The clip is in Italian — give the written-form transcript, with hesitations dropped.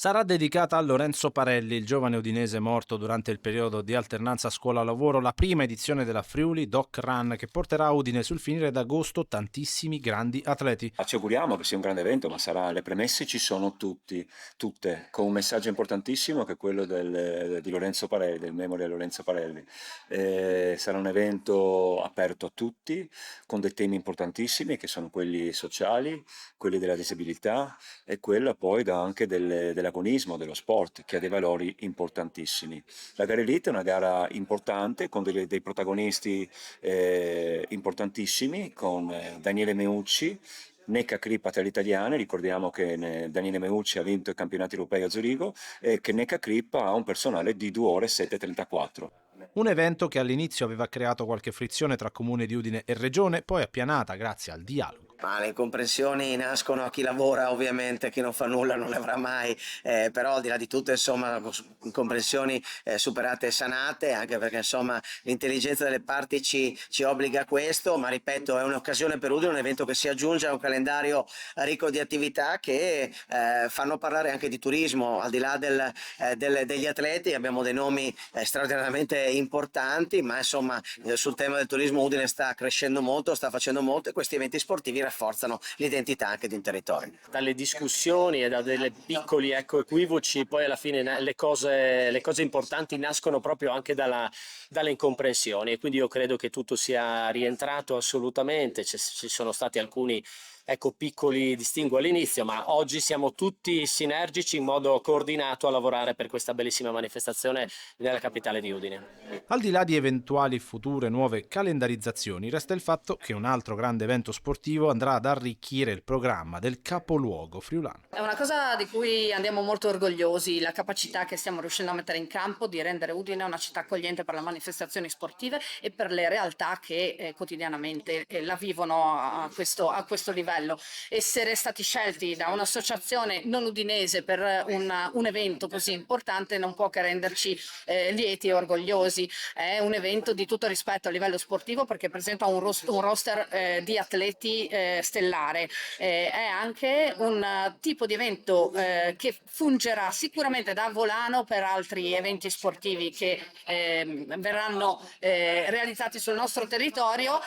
Sarà dedicata a Lorenzo Parelli, il giovane udinese morto durante il periodo di alternanza scuola-lavoro, la prima edizione della Friuli Doc Run che porterà a Udine sul finire d'agosto tantissimi grandi atleti. Ci auguriamo che sia un grande evento, ma le premesse ci sono tutte, con un messaggio importantissimo che è quello di Lorenzo Parelli, del Memorial Lorenzo Parelli. Sarà un evento aperto a tutti, con dei temi importantissimi che sono quelli sociali, quelli della disabilità e quello poi anche dell'agonismo, dello sport, che ha dei valori importantissimi. La gara elite è una gara importante, con dei protagonisti importantissimi, con Daniele Meucci, Necca Crippa tra gli italiani, ricordiamo che Daniele Meucci ha vinto i campionati europei a Zurigo e che Necca Crippa ha un personale di 2 ore e 7:34. Un evento che all'inizio aveva creato qualche frizione tra comune di Udine e regione, poi appianata grazie al dialogo. Ma le incomprensioni nascono a chi lavora, ovviamente, chi non fa nulla non le avrà mai, però al di là di tutto, insomma, incomprensioni superate e sanate, anche perché insomma l'intelligenza delle parti ci obbliga a questo, ma ripeto, è un'occasione per Udine, un evento che si aggiunge a un calendario ricco di attività che fanno parlare anche di turismo, al di là degli atleti, abbiamo dei nomi straordinariamente importanti, ma insomma sul tema del turismo Udine sta crescendo molto, sta facendo molto e questi eventi sportivi rafforzano l'identità anche di un territorio. Dalle discussioni e da delle piccoli equivoci, poi alla fine le cose importanti nascono proprio anche dalle incomprensioni, e quindi io credo che tutto sia rientrato assolutamente. Ci sono stati alcuni piccoli distinguo all'inizio, ma oggi siamo tutti sinergici in modo coordinato a lavorare per questa bellissima manifestazione nella capitale di Udine. Al di là di eventuali future nuove calendarizzazioni, resta il fatto che un altro grande evento sportivo andrà ad arricchire il programma del capoluogo friulano. È una cosa di cui andiamo molto orgogliosi, la capacità che stiamo riuscendo a mettere in campo di rendere Udine una città accogliente per le manifestazioni sportive e per le realtà che quotidianamente la vivono a questo livello. Essere stati scelti da un'associazione non udinese per un evento così importante non può che renderci lieti e orgogliosi. È un evento di tutto rispetto a livello sportivo perché presenta un roster di atleti stellare. È anche un tipo di evento che fungerà sicuramente da volano per altri eventi sportivi che verranno realizzati sul nostro territorio